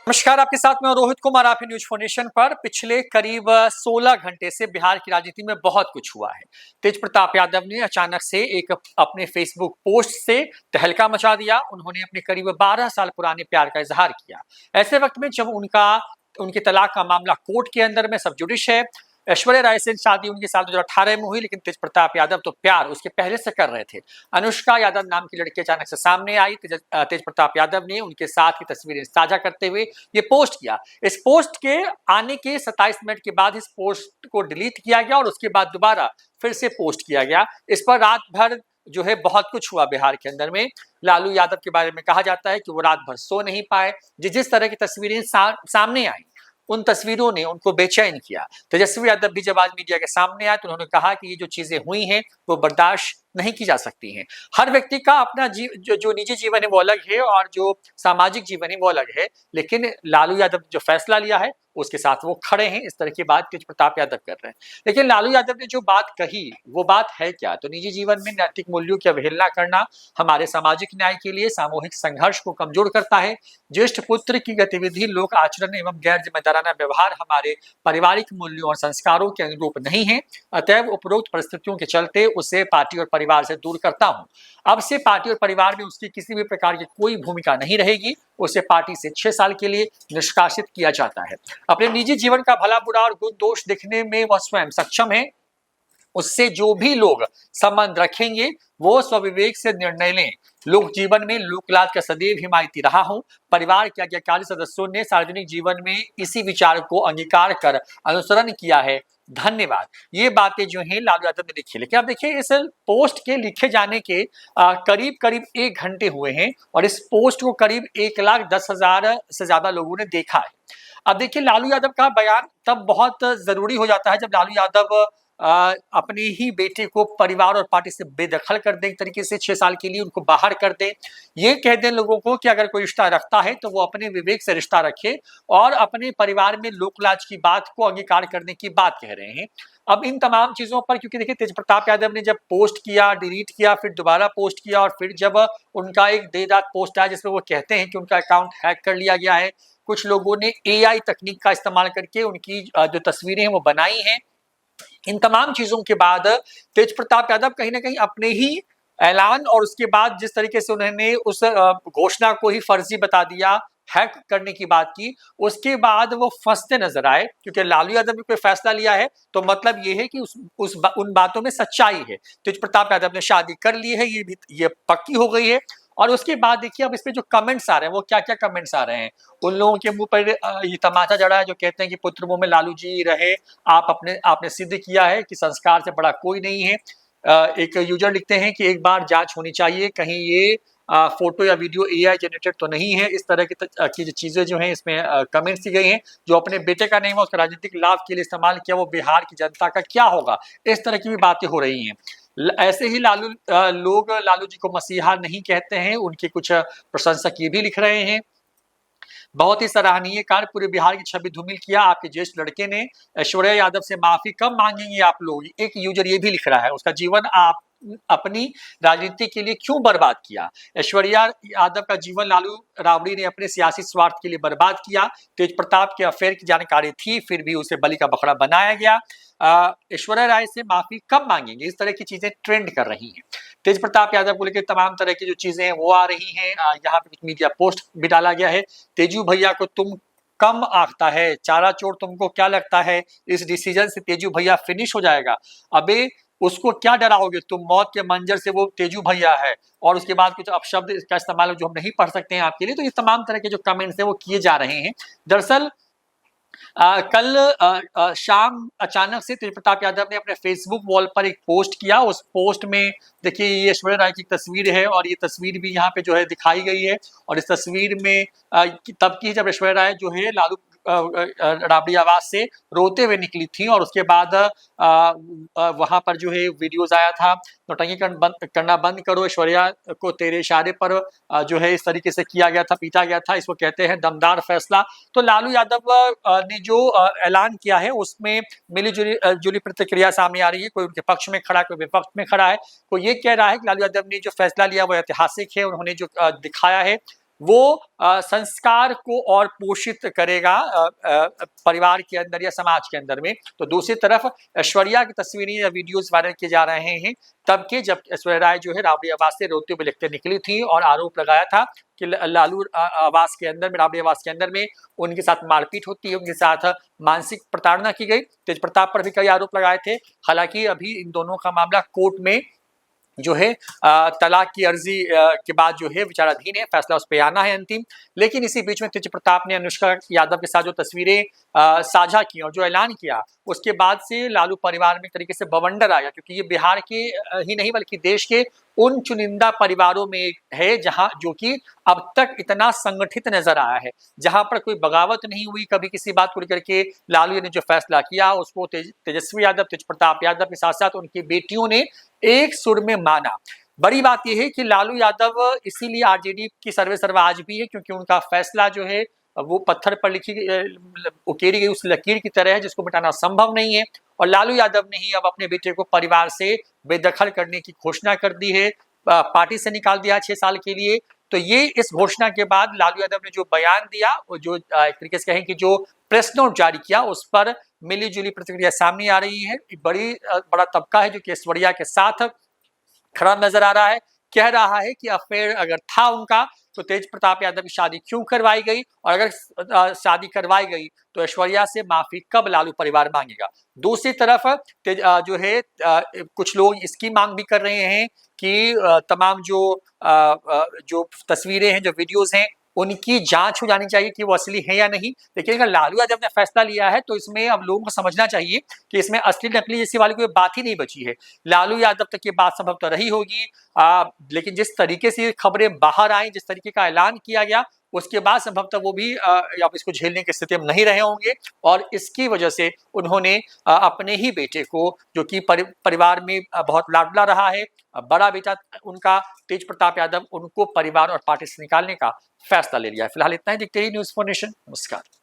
नमस्कार, आपके साथ मैं रोहित कुमार। आप न्यूज फाउंडेशन पर पिछले करीब 16 घंटे से बिहार की राजनीति में बहुत कुछ हुआ है। तेज प्रताप यादव ने अचानक से एक अपने फेसबुक पोस्ट से तहलका मचा दिया। उन्होंने अपने करीब 12 साल पुराने प्यार का इजहार किया। ऐसे वक्त में जब उनके तलाक का मामला कोर्ट के अंदर में सब जुडिश है। ऐश्वर्या राय से शादी उनकी साल 2018 में हुई, लेकिन तेज प्रताप यादव तो प्यार उसके पहले से कर रहे थे। अनुष्का यादव नाम की लड़की अचानक से सामने आई। तेज प्रताप यादव ने उनके साथ की तस्वीरें साझा करते हुए ये पोस्ट किया। इस पोस्ट के आने के 27 मिनट के बाद इस पोस्ट को डिलीट किया गया और उसके बाद दोबारा फिर से पोस्ट किया गया। इस पर रात भर जो है बहुत कुछ हुआ बिहार के अंदर में। लालू यादव के बारे में कहा जाता है कि वो रात भर सो नहीं पाए। जिस तरह की तस्वीरें सामने आई, उन तस्वीरों ने उनको बेचैन किया। तेजस्वी यादव भी जब आज मीडिया के सामने आए तो उन्होंने कहा कि ये जो चीजें हुई हैं वो बर्दाश्त नहीं की जा सकती हैं। हर व्यक्ति का अपना जो निजी जीवन है वो अलग है और जो सामाजिक जीवन है वो अलग है, लेकिन लालू यादव जो फैसला लिया है उसके साथ वो खड़े हैं। इस तरह की बात तेज प्रताप यादव कर रहे हैं, लेकिन लालू यादव ने जो बात कही वो बात है क्या? तो निजी जीवन में नैतिक मूल्यों की अवहेलना करना हमारे सामाजिक न्याय के लिए सामूहिक संघर्ष को कमजोर करता है। ज्येष्ठ पुत्र की गतिविधि, लोक आचरण एवं गैर जिम्मेदाराना व्यवहार हमारे पारिवारिक मूल्यों और संस्कारों के अनुरूप नहीं है। अतएव उपरोक्त परिस्थितियों के चलते उसे पार्टी और परिवार से दूर करता हूं। अब से पार्टी और परिवार में उसकी किसी भी प्रकार की कोई भूमिका नहीं रहेगी। उसे पार्टी से 6 साल के लिए निष्कासित किया जाता है। अपने निजी जीवन का भला बुरा और गुण दोष देखने में वह स्वयं सक्षम है। उससे जो भी लोग संबंध रखेंगे वो स्वविवेक से निर्णय लें। लोक जीवन में लोकलाज का सदैव हिमायती रहा हूं। परिवार के आज्ञाकारी सदस्यों ने सार्वजनिक जीवन में इसी विचार को अंगीकार कर अनुसरण किया है। धन्यवाद। ये बातें जो हैं लालू यादव ने लिखी। लेकिन आप देखिए, इस पोस्ट के लिखे जाने के करीब करीब 1 घंटे हुए हैं और इस पोस्ट को करीब 1,10,000 से ज्यादा लोगों ने देखा है। अब देखिए, लालू यादव का बयान तब बहुत जरूरी हो जाता है जब लालू यादव अपने ही बेटे को परिवार और पार्टी से बेदखल कर दें, एक तरीके से 6 साल के लिए उनको बाहर कर दें। ये कह दें लोगों को कि अगर कोई रिश्ता रखता है तो वो अपने विवेक से रिश्ता रखे और अपने परिवार में लोकलाज की बात को अंगीकार करने की बात कह रहे हैं। अब इन तमाम चीजों पर, क्योंकि देखिए तेज प्रताप यादव ने जब पोस्ट किया, डिलीट किया, फिर दोबारा पोस्ट किया और फिर जब उनका एक देर रात पोस्ट आया जिसमें वो कहते हैं कि उनका अकाउंट हैक कर लिया गया है, कुछ लोगों ने AI तकनीक का इस्तेमाल करके उनकी जो तस्वीरें हैं वो बनाई हैं। इन तमाम चीजों के बाद तेज प्रताप यादव कहीं ना कहीं अपने ही ऐलान और उसके बाद जिस तरीके से उन्होंने उस घोषणा को ही फर्जी बता दिया, हैक करने की बात की, उसके बाद वो फंसते नजर आए। क्योंकि लालू यादव ने कोई फैसला लिया है तो मतलब ये है कि उन बातों में सच्चाई है। तेज प्रताप यादव ने शादी कर ली है, ये पक्की हो गई है। और उसके बाद देखिए अब इसमें जो कमेंट्स आ रहे हैं वो क्या क्या कमेंट्स आ रहे हैं। उन लोगों के मुंह पर ये तमाचा जड़ा है जो कहते हैं कि पुत्र मुंह में लालू जी रहे, आपने सिद्ध किया है कि संस्कार से बड़ा कोई नहीं है। एक यूजर लिखते हैं कि एक बार जांच होनी चाहिए, कहीं ये फोटो या वीडियो AI जनरेटेड तो नहीं है। इस तरह की जो चीजें जो हैं इसमें कमेंट्स दी गई हैं। जो अपने बेटे का नहीं हुआ उसका राजनीतिक लाभ के लिए इस्तेमाल किया, वो बिहार की जनता का क्या होगा, इस तरह की भी बातें हो रही हैं। ऐसे ही लोग लालू जी को मसीहा नहीं कहते हैं। उनके कुछ प्रशंसक ये भी लिख रहे हैं, बहुत ही सराहनीय कार्य, पूरे बिहार की छवि धूमिल किया आपके ज्येष्ठ लड़के ने। ऐश्वर्या यादव से माफी कब मांगेंगे आप लोग? एक यूजर ये भी लिख रहा है, उसका जीवन आप अपनी राजनीति के लिए क्यों बर्बाद किया? ऐश्वर्या यादव का जीवन लालू राबड़ी ने अपने सियासी स्वार्थ के लिए बर्बाद किया। तेज प्रताप के अफेयर की जानकारी थी, फिर भी उसे बलि का बकरा बनाया गया। ऐश्वर्या राय से माफी कब मांगेंगे? इस तरह की चीजें ट्रेंड कर रही हैं। तेज प्रताप यादव को लेकर तमाम तरह की जो चीजें हैं वो आ रही हैं। यहाँ पे मीडिया पोस्ट भी डाला गया है। तेजू भैया को तुम कम आंकता है, चारा चोर तुमको क्या लगता है इस डिसीजन से तेजू भैया फिनिश हो जाएगा? अबे उसको क्या डराओगे तुम? मौत के मंजर से वो तेजू भैया है। और उसके बाद कुछ अपशब्द का इस्तेमाल जो हम नहीं पढ़ सकते हैं आपके लिए। तो ये तमाम तरह के जो कमेंट्स हैं वो किए जा रहे हैं। दरअसल कल शाम अचानक से तेज प्रताप यादव ने अपने फेसबुक वॉल पर एक पोस्ट किया। उस पोस्ट में देखिए ये ऐश्वर्या राय की तस्वीर है और ये तस्वीर भी यहाँ पे जो है दिखाई गई है। और इस तस्वीर में तब की जब ऐश्वर्या राय जो है लालू राबड़ी आवाज से रोते हुए निकली थी और उसके बाद वहां पर जो है वीडियोज आया था, नौटंकी करना बंद करो, ऐश्वर्या को तेरे इशारे पर जो है इस तरीके से किया गया था, पीटा गया था। इसको कहते हैं दमदार फैसला। तो लालू यादव ने जो ऐलान किया है उसमें मिली जुली प्रतिक्रिया सामने आ रही है। कोई उनके पक्ष में खड़ा है, कोई विपक्ष में खड़ा है। कोई ये कह रहा है कि लालू यादव ने जो फैसला लिया वो ऐतिहासिक है, उन्होंने जो दिखाया है वो संस्कार को और पोषित करेगा परिवार के अंदर या समाज के अंदर में। तो दूसरी तरफ ऐश्वर्या की तस्वीरें या वीडियोस वायरल किए जा रहे हैं तब के, जब ऐश्वर्या राय जो है राबड़ी आवास से रोते हुए लिखते निकली थी और आरोप लगाया था कि लालू आवास के अंदर में, राबड़ी आवास के अंदर में उनके साथ मारपीट होती है, उनके साथ मानसिक प्रताड़ना की गई। तेज प्रताप पर भी कई आरोप लगाए थे। हालांकि अभी इन दोनों का मामला कोर्ट में जो है तलाक की अर्जी के बाद जो है विचाराधीन है, फैसला उस पर आना है अंतिम। लेकिन इसी बीच में तेज प्रताप ने अनुष्का यादव के साथ जो तस्वीरें साझा की और जो ऐलान किया, उसके बाद से लालू परिवार में एक तरीके से बवंडर आ गया, क्योंकि ये बिहार के ही नहीं बल्कि देश के उन चुनिंदा परिवारों में है जहां जो कि अब तक इतना संगठित नजर आया है, जहां पर कोई बगावत नहीं हुई कभी किसी बात को लेकर के। लालू ने जो फैसला किया उसको तेजस्वी यादव, तेज प्रताप यादव के साथ साथ उनकी बेटियों ने एक सुर में माना। बड़ी बात यह है कि लालू यादव इसीलिए आरजेडी की सर्वे सर्वा आज भी है, क्योंकि उनका फैसला जो है वो पत्थर पर उकेरी गई उस लकीर की तरह है जिसको मिटाना संभव नहीं है। और लालू यादव ने ही अब अपने बेटे को परिवार से बेदखल करने की घोषणा कर दी है, पार्टी से निकाल दिया 6 साल के लिए। तो ये इस घोषणा के बाद लालू यादव ने जो बयान दिया और जो एक तरीके से कहें कि जो प्रेस नोट जारी किया, उस पर मिली जुली प्रतिक्रिया सामने आ रही है। बड़ा तबका है जो कि ऐश्वर्या के साथ खड़ा नजर आ रहा है, कह रहा है कि अफेयर अगर था उनका तो तेज प्रताप यादव की शादी क्यों करवाई गई, और अगर शादी करवाई गई तो ऐश्वर्या से माफी कब लालू परिवार मांगेगा। दूसरी तरफ जो है कुछ लोग इसकी मांग भी कर रहे हैं कि तमाम जो तस्वीरें हैं, जो वीडियोस हैं, उनकी जांच हो जानी चाहिए कि वो असली है या नहीं। लेकिन अगर लालू यादव ने फैसला लिया है तो इसमें अब लोगों को समझना चाहिए कि इसमें असली नकली जैसी वाली कोई बात ही नहीं बची है। लालू यादव तक ये बात संभव तो रही होगी, लेकिन जिस तरीके से खबरें बाहर आई, जिस तरीके का ऐलान किया गया, उसके बाद संभवतः वो भी अब इसको झेलने की स्थिति में नहीं रहे होंगे। और इसकी वजह से उन्होंने अपने ही बेटे को, जो कि परिवार में बहुत लाडला रहा है, बड़ा बेटा उनका तेज प्रताप यादव, उनको परिवार और पार्टी से निकालने का फैसला ले लिया है। फिलहाल इतना ही। देखते रहिए न्यूज़4 नेशन। नमस्कार।